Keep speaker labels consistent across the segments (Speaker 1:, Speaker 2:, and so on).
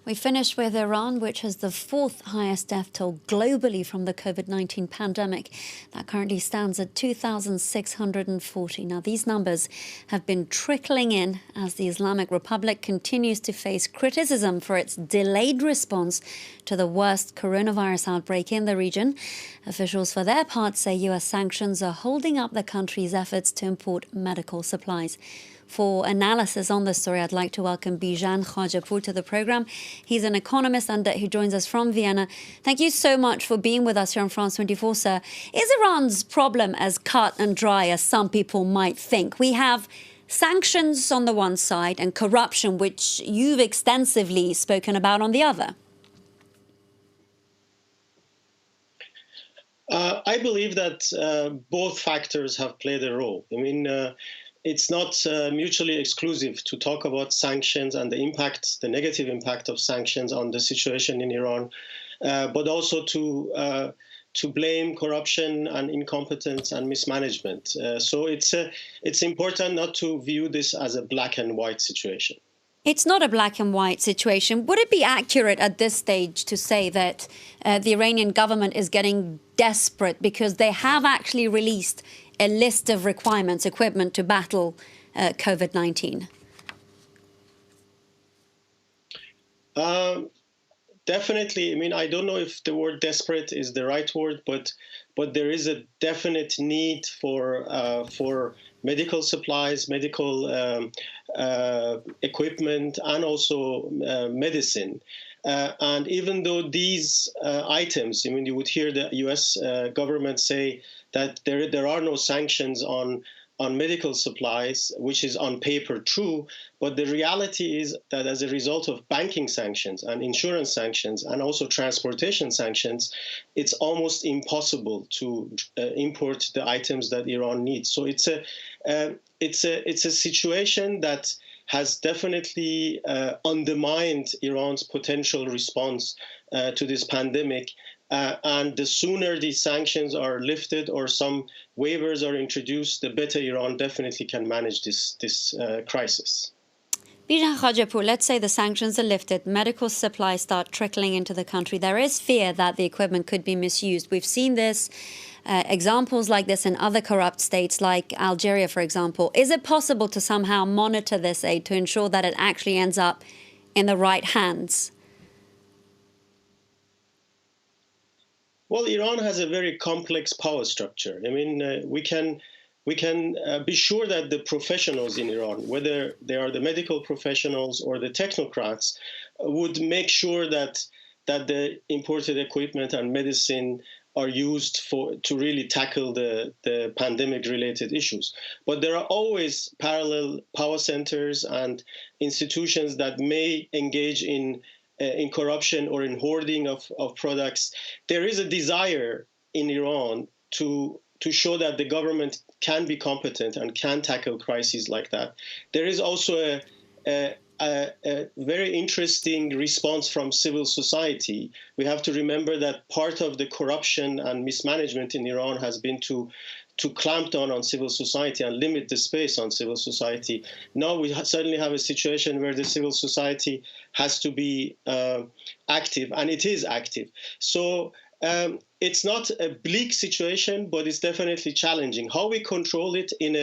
Speaker 1: We finish with Iran, which has the fourth highest death toll globally from the COVID-19 pandemic. That currently stands at 2,640. Now, these numbers have been trickling in as the Islamic Republic continues to face criticism for its delayed response to the worst coronavirus outbreak in the region. Officials, for their part, say U.S. sanctions are holding up the country's efforts to import medical supplies. For analysis on this story, I'd like to welcome Bijan Khajapour to the program. He's an economist and he joins us from Vienna. Thank you so much for being with us here on France 24, sir. Is Iran's problem as cut and dry as some people might think? We have sanctions on the one side and corruption, which you've extensively spoken about, on the other.
Speaker 2: I believe that both factors have played a role. I mean, it's not mutually exclusive to talk about sanctions and the impact, the negative impact of sanctions on the situation in Iran, but also to blame corruption and incompetence and mismanagement. So it's important not to view this as a black and white situation.
Speaker 1: It's not a black and white situation. Would it be accurate at this stage to say that the Iranian government is getting desperate because they have actually released a list of requirements, equipment to battle COVID-19?
Speaker 2: Definitely. I mean, I don't know if the word desperate is the right word, but there is a definite need for medical supplies, medical equipment, and also medicine. And even though these items, I mean, you would hear the U.S. government say that there are no sanctions on medical supplies, which is on paper true, but the reality is that as a result of banking sanctions and insurance sanctions and also transportation sanctions, it's almost impossible to import the items that Iran needs. So it's a situation that has definitely undermined Iran's potential response to this pandemic. And the sooner these sanctions are lifted or some waivers are introduced, the better Iran definitely can manage this crisis.
Speaker 1: Bijan Khajapour, let's say the sanctions are lifted, medical supplies start trickling into the country. There is fear that the equipment could be misused. We've seen this, examples like this in other corrupt states like Algeria, for example. Is it possible to somehow monitor this aid to ensure that it actually ends up in the right hands?
Speaker 2: Well, Iran has a very complex power structure. I mean, we can be sure that the professionals in Iran, whether they are the medical professionals or the technocrats, would make sure that the imported equipment and medicine are used to really tackle the pandemic-related issues. But there are always parallel power centers and institutions that may engage in corruption or in hoarding of products. There is a desire in Iran to show that the government can be competent and can tackle crises like that. There is also a very interesting response from civil society. We have to remember that part of the corruption and mismanagement in Iran has been to clamp down on civil society and limit the space on civil society. Now we suddenly have a situation where the civil society has to be active, and it is active. So it's not a bleak situation, but it's definitely challenging. How we control it in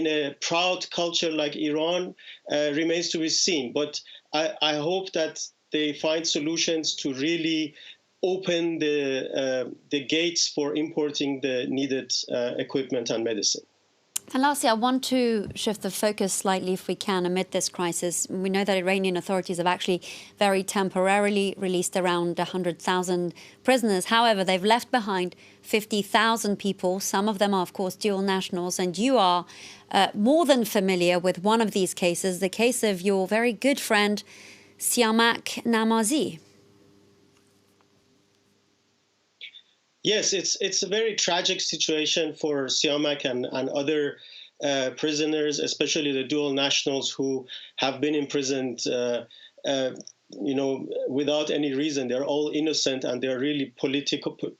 Speaker 2: a proud culture like Iran remains to be seen. But I hope that they find solutions to really open the gates for importing the needed equipment and medicine.
Speaker 1: And lastly, I want to shift the focus slightly, if we can, amid this crisis. We know that Iranian authorities have actually very temporarily released around 100,000 prisoners. However, they've left behind 50,000 people. Some of them are, of course, dual nationals. And you are more than familiar with one of these cases, the case of your very good friend, Siamak Namazi.
Speaker 2: Yes, it's a very tragic situation for Siamak and other prisoners, especially the dual nationals who have been imprisoned, without any reason. They're all innocent, and they're really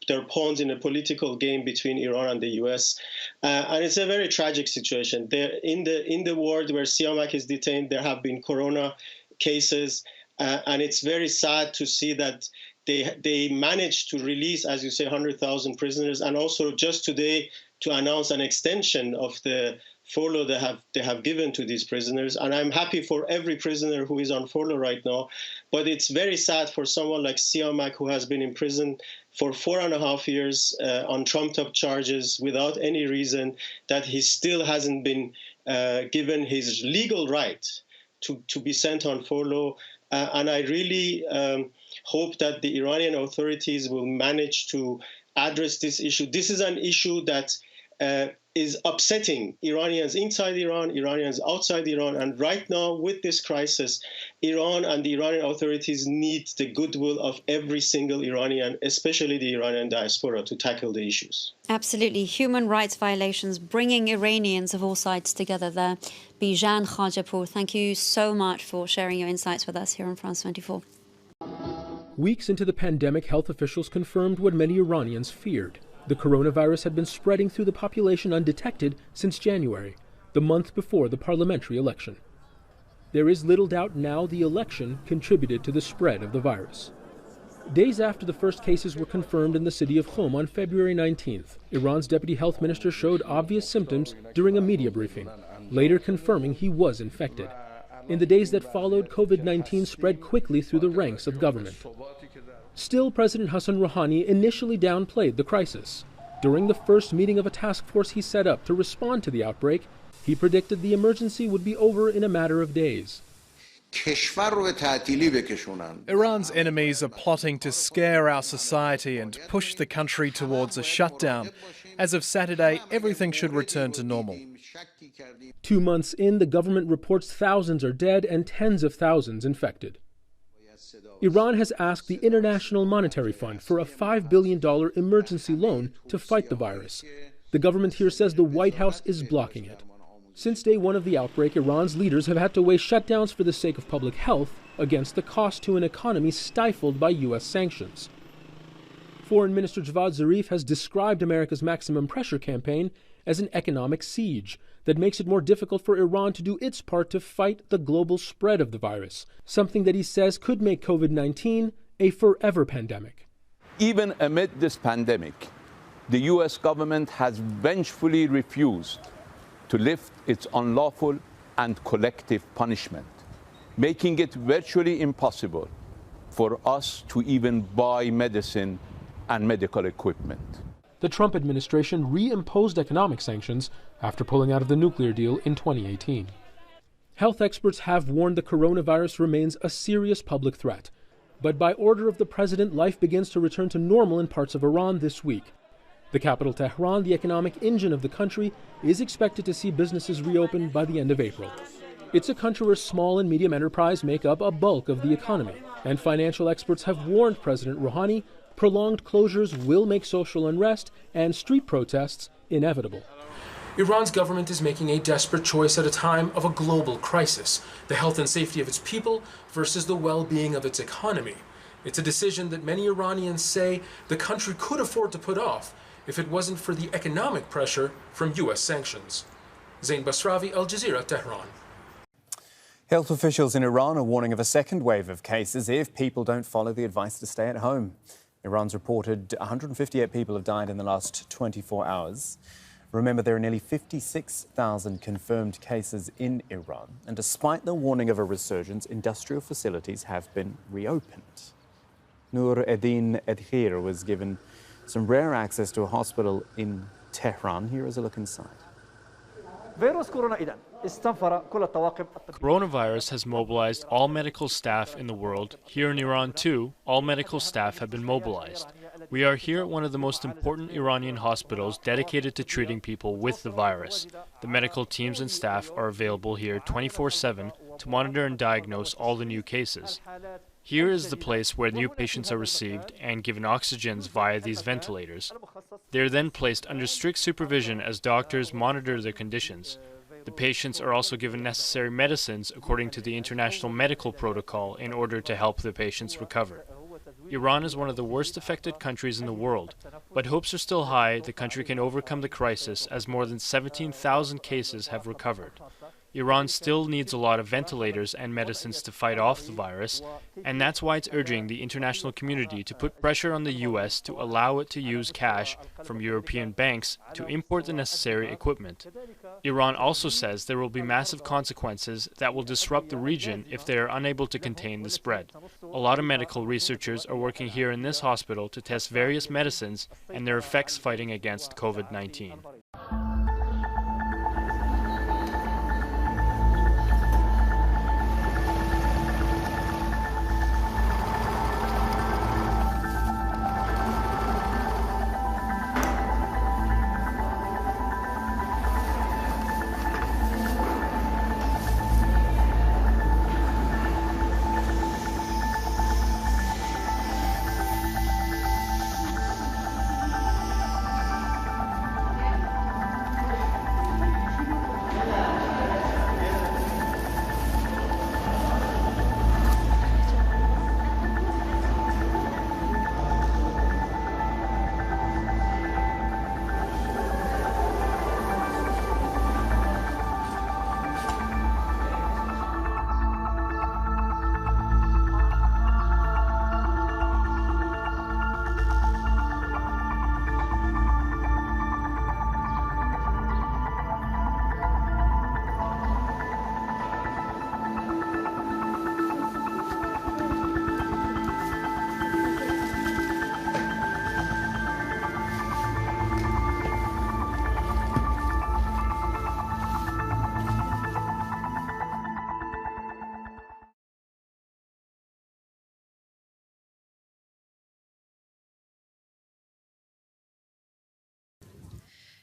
Speaker 2: they're pawns in a political game between Iran and the U.S. And it's a very tragic situation. In the ward where Siamak is detained, there have been corona cases. And it's very sad to see that they managed to release, as you say, 100,000 prisoners, and also just today to announce an extension of the furlough they have given to these prisoners. And I'm happy for every prisoner who is on furlough right now. But it's very sad for someone like Siamak, who has been in prison for 4.5 years on trumped-up charges without any reason, that he still hasn't been given his legal right to be sent on furlough. And I really hope that the Iranian authorities will manage to address this issue. This is an issue that is upsetting Iranians inside Iran, Iranians outside Iran. And right now, with this crisis, Iran and the Iranian authorities need the goodwill of every single Iranian, especially the Iranian diaspora, to tackle the issues.
Speaker 1: Absolutely. Human rights violations, bringing Iranians of all sides together there. Bijan Khajapour, thank you so much for sharing your insights with us here on France 24.
Speaker 3: Weeks into the pandemic, health officials confirmed what many Iranians feared. The coronavirus had been spreading through the population undetected since January, the month before the parliamentary election. There is little doubt now the election contributed to the spread of the virus. Days after the first cases were confirmed in the city of Qom on February 19th, Iran's deputy health minister showed obvious symptoms during a media briefing, later confirming he was infected. In the days that followed, COVID-19 spread quickly through the ranks of government. Still, President Hassan Rouhani initially downplayed the crisis. During the first meeting of a task force he set up to respond to the outbreak, he predicted the emergency would be over in a matter of days.
Speaker 4: Iran's enemies are plotting to scare our society and push the country towards a shutdown. As of Saturday, everything should return to normal.
Speaker 3: 2 months in, the government reports thousands are dead and tens of thousands infected. Iran has asked the International Monetary Fund for a $5 billion emergency loan to fight the virus. The government here says the White House is blocking it. Since day one of the outbreak, Iran's leaders have had to weigh shutdowns for the sake of public health against the cost to an economy stifled by U.S. sanctions. Foreign Minister Javad Zarif has described America's maximum pressure campaign as an economic siege that makes it more difficult for Iran to do its part to fight the global spread of the virus, something that he says could make COVID-19 a forever pandemic.
Speaker 5: Even amid this pandemic, the U.S. government has vengefully refused to lift its unlawful and collective punishment, making it virtually impossible for us to even buy medicine and medical equipment.
Speaker 3: The Trump administration reimposed economic sanctions after pulling out of the nuclear deal in 2018. Health experts have warned the coronavirus remains a serious public threat. But by order of the president, life begins to return to normal in parts of Iran this week. The capital, Tehran, the economic engine of the country, is expected to see businesses reopen by the end of April. It's a country where small and medium enterprise make up a bulk of the economy, and financial experts have warned President Rouhani prolonged closures will make social unrest and street protests inevitable.
Speaker 6: Iran's government is making a desperate choice at a time of a global crisis, the health and safety of its people versus the well-being of its economy. It's a decision that many Iranians say the country could afford to put off if it wasn't for the economic pressure from U.S. sanctions. Zain Basravi, Al Jazeera, Tehran.
Speaker 7: Health officials in Iran are warning of a second wave of cases if people don't follow the advice to stay at home. Iran's reported 158 people have died in the last 24 hours. Remember, there are nearly 56,000 confirmed cases in Iran. And despite the warning of a resurgence, industrial facilities have been reopened. Noor Eddin Edhir was given some rare access to a hospital in Tehran. Here is a look inside.
Speaker 8: Coronavirus has mobilized all medical staff in the world. Here in Iran, too, all medical staff have been mobilized. We are here at one of the most important Iranian hospitals dedicated to treating people with the virus. The medical teams and staff are available here 24/7 to monitor and diagnose all the new cases. Here is the place where new patients are received and given oxygens via these ventilators. They are then placed under strict supervision as doctors monitor their conditions. The patients are also given necessary medicines according to the international medical protocol in order to help the patients recover. Iran is one of the worst affected countries in the world, but hopes are still high the country can overcome the crisis as more than 17,000 cases have recovered. Iran still needs a lot of ventilators and medicines to fight off the virus, and that's why it's urging the international community to put pressure on the US to allow it to use cash from European banks to import the necessary equipment. Iran also says there will be massive consequences that will disrupt the region if they are unable to contain the spread. A lot of medical researchers are working here in this hospital to test various medicines and their effects fighting against COVID-19.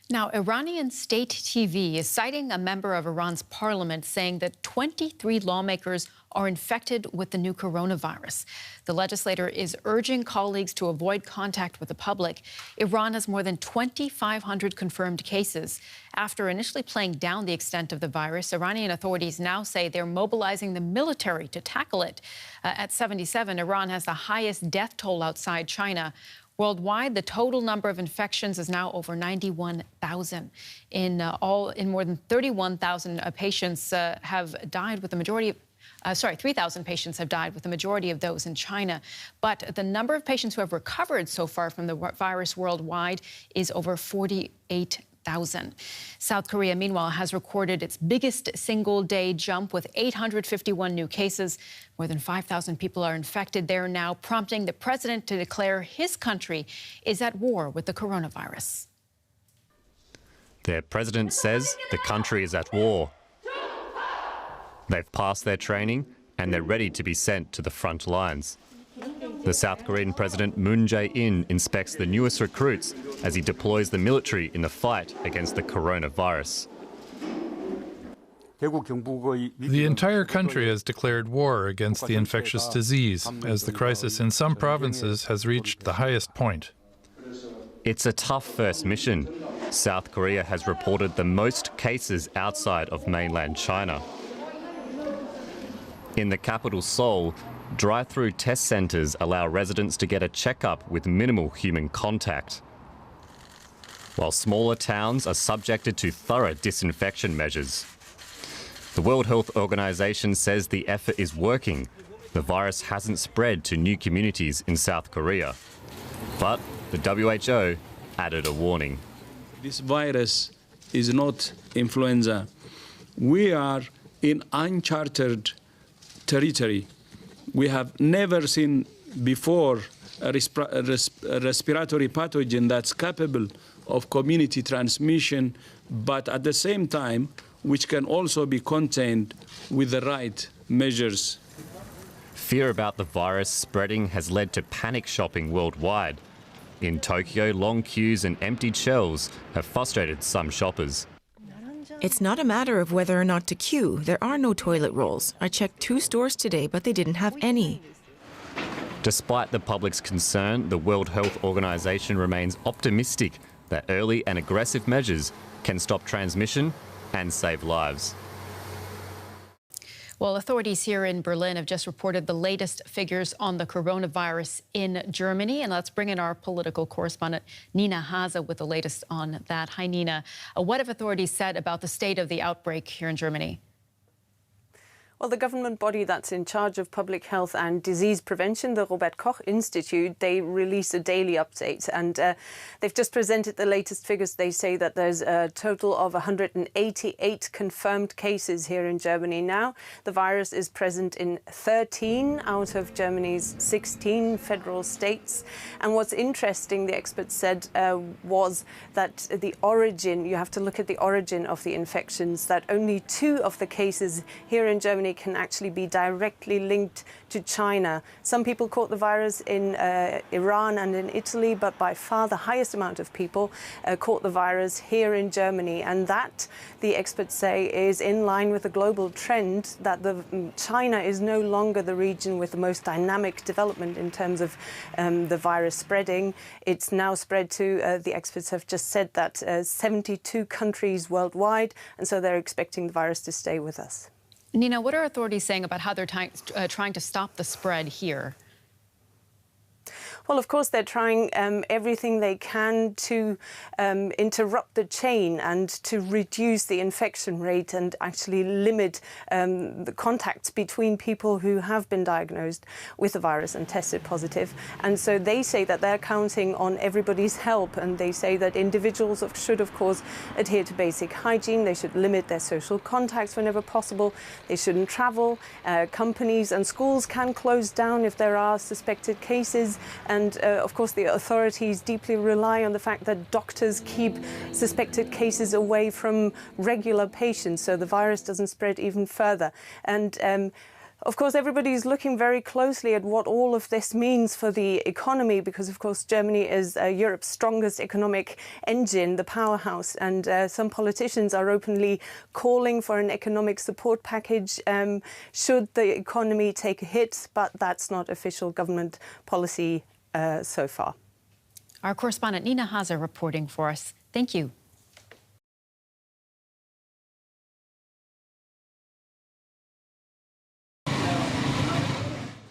Speaker 9: Now, Iranian state TV is citing a member of Iran's parliament saying that 23 lawmakers are infected with the new coronavirus. The legislator is urging colleagues to avoid contact with the public. Iran has more than 2,500 confirmed cases. After initially playing down the extent of the virus, Iranian authorities now say they're mobilizing the military to tackle it. At 77, Iran has the highest death toll outside China. Worldwide, the total number of infections is now over 91,000. In more than 31,000 patients have died, with the majority of 3,000 patients have died, with the majority of those in China. But the number of patients who have recovered so far from the virus worldwide is over 48,000. South Korea, meanwhile, has recorded its biggest single-day jump with 851 new cases. More than 5,000 people are infected there now, prompting the president to declare his country is at war with the coronavirus.
Speaker 10: Their president says the country is at war. They've passed their training and they're ready to be sent to the front lines. The South Korean President Moon Jae-in inspects the newest recruits as he deploys the military in the fight against the coronavirus.
Speaker 11: The entire country has declared war against the infectious disease, as the crisis in some provinces has reached the highest point.
Speaker 10: It's a tough first mission. South Korea has reported the most cases outside of mainland China. In the capital, Seoul, drive-through test centres allow residents to get a checkup with minimal human contact, while smaller towns are subjected to thorough disinfection measures. The World Health Organization says the effort is working. The virus hasn't spread to new communities in South Korea. But the WHO added a warning.
Speaker 12: This virus is not influenza. We are in uncharted territory. We have never seen before a respiratory pathogen that's capable of community transmission, but at the same time, which can also be contained with the right measures.
Speaker 10: Fear about the virus spreading has led to panic shopping worldwide. In Tokyo, long queues and emptied shelves have frustrated some shoppers.
Speaker 13: It's not a matter of whether or not to queue. There are no toilet rolls. I checked 2 stores today, but they didn't have any.
Speaker 10: Despite the public's concern, the World Health Organization remains optimistic that early and aggressive measures can stop transmission and save lives.
Speaker 9: Well, authorities here in Berlin have just reported the latest figures on the coronavirus in Germany. And let's bring in our political correspondent, Nina Hase, with the latest on that. Hi, Nina. What have authorities said about the state of the outbreak here in Germany?
Speaker 14: Well, the government body that's in charge of public health and disease prevention, the Robert Koch Institute, they release a daily update, and they've just presented the latest figures. They say that there's a total of 188 confirmed cases here in Germany now. The virus is present in 13 out of Germany's 16 federal states. And what's interesting, the experts said, was that the origin, you have to look at the origin of the infections, that only 2 of the cases here in Germany can actually be directly linked to China. Some people caught the virus in Iran and in Italy, but by far the highest amount of people caught the virus here in Germany. And that, the experts say, is in line with the global trend that China is no longer the region with the most dynamic development in terms of the virus spreading. It's now spread to, the experts have just said that 72 countries worldwide, and so they're expecting the virus to stay with us.
Speaker 9: Nina, what are authorities saying about how they're trying to stop the spread here?
Speaker 14: Well, of course, they're trying everything they can to interrupt the chain and to reduce the infection rate and actually limit the contacts between people who have been diagnosed with the virus and tested positive. And so they say that they're counting on everybody's help, and they say that individuals should, of course, adhere to basic hygiene. They should limit their social contacts whenever possible. They shouldn't travel. Companies and schools can close down if there are suspected cases. And of course, the authorities deeply rely on the fact that doctors keep suspected cases away from regular patients so the virus doesn't spread even further. And of course, everybody is looking very closely at what all of this means for the economy, because, of course, Germany is Europe's strongest economic engine, the powerhouse. And some politicians are openly calling for an economic support package should the economy take a hit. But that's not official government policy so far.
Speaker 9: Our correspondent Nina Hazer reporting for us. Thank you.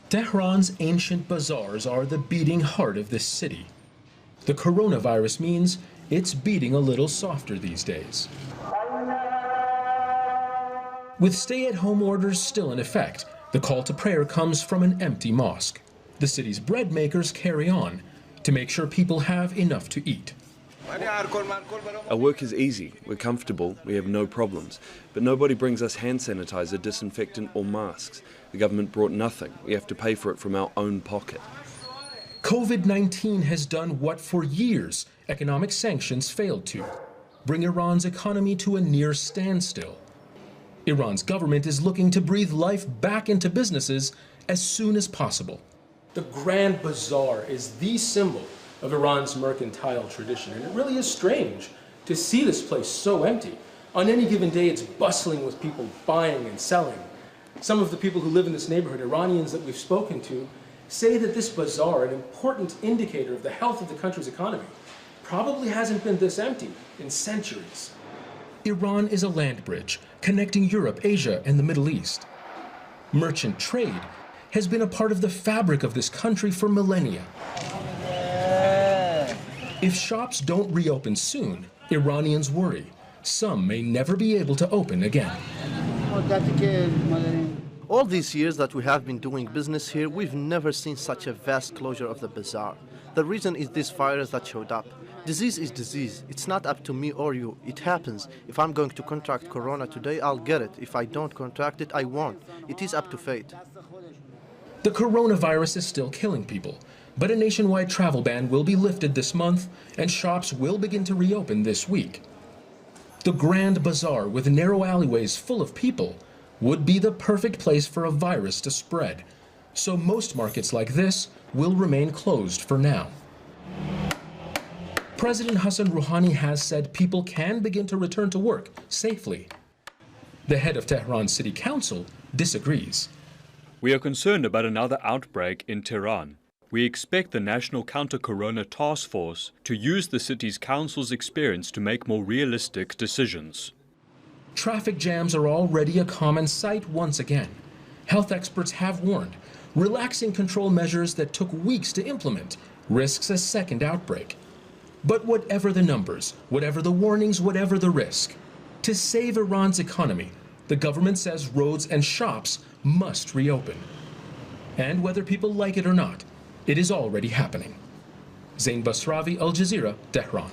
Speaker 3: Tehran's ancient bazaars are the beating heart of this city. The coronavirus means it's beating a little softer these days. With stay-at-home orders still in effect, the call to prayer comes from an empty mosque. The city's bread makers carry on to make sure people have enough to eat.
Speaker 15: Our work is easy, we're comfortable, we have no problems. But nobody brings us hand sanitizer, disinfectant or masks. The government brought nothing. We have to pay for it from our own pocket.
Speaker 3: COVID-19 has done what for years economic sanctions failed to: bring Iran's economy to a near standstill. Iran's government is looking to breathe life back into businesses as soon as possible.
Speaker 6: The Grand Bazaar is the symbol of Iran's mercantile tradition, and it really is strange to see this place so empty. On any given day, it's bustling with people buying and selling. Some of the people who live in this neighborhood, Iranians that we've spoken to, say that this bazaar, an important indicator of the health of the country's economy, probably hasn't been this empty in centuries.
Speaker 3: Iran is a land bridge connecting Europe, Asia, and the Middle East. Merchant trade has been a part of the fabric of this country for millennia. If shops don't reopen soon, Iranians worry some may never be able to open again.
Speaker 16: All these years that we have been doing business here, we've never seen such a vast closure of the bazaar. The reason is this virus that showed up. Disease is disease. It's not up to me or you. It happens. If I'm going to contract corona today, I'll get it. If I don't contract it, I won't. It is up to fate.
Speaker 3: The coronavirus is still killing people, but a nationwide travel ban will be lifted this month, and shops will begin to reopen this week. The Grand Bazaar, with narrow alleyways full of people, would be the perfect place for a virus to spread. So most markets like this will remain closed for now. President Hassan Rouhani has said people can begin to return to work safely. The head of Tehran City Council disagrees.
Speaker 17: We are concerned about another outbreak in Tehran. We expect the National Counter-Corona Task Force to use the city's council's experience to make more realistic decisions.
Speaker 3: Traffic jams are already a common sight once again. Health experts have warned relaxing control measures that took weeks to implement risks a second outbreak. But whatever the numbers, whatever the warnings, whatever the risk, to save Iran's economy,
Speaker 6: the government says roads and shops must reopen. And whether people like it or not, it is already happening. Zain Basravi, Al Jazeera, Tehran.